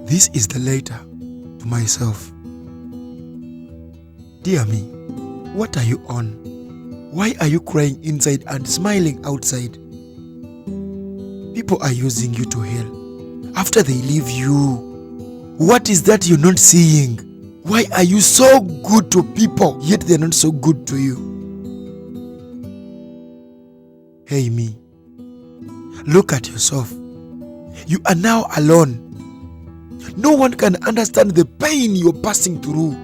This is the letter to myself. Dear me, what are you on? Why are you crying inside and smiling outside? People are using you to hell after they leave you. What is that you're not seeing? Why are you so good to people, yet they're not so good to you? Hey me, look at yourself. You are now alone. No one can understand the pain you're passing through.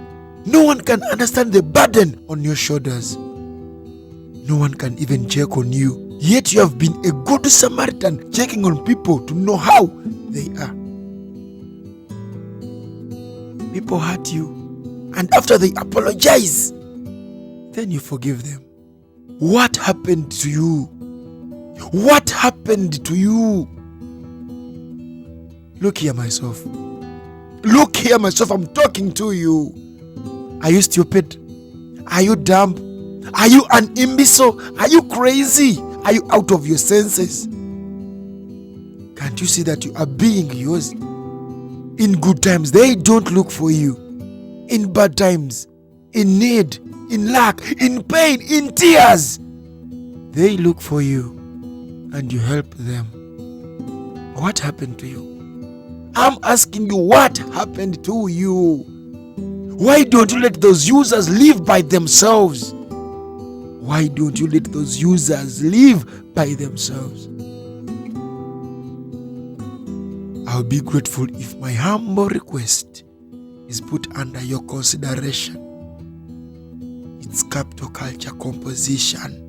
No one can understand the burden on your shoulders. No one can even check on you. Yet you have been a good Samaritan, checking on people to know how they are. People hurt you, and after they apologize, then you forgive them. What happened to you? What happened to you? Look here, myself. Look here, myself. I'm talking to you. Are you stupid? Are you dumb? Are you an imbecile? Are you crazy? Are you out of your senses? Can't you see that you are being used? In good times, they don't look for you. In bad times, in need, in lack, in pain, in tears, they look for you and you help them. What happened to you? I'm asking you, what happened to you? Why don't you let those users live by themselves? Why don't you let those users live by themselves? I'll be grateful if my humble request is put under your consideration. It's Kapitol Kalture composition.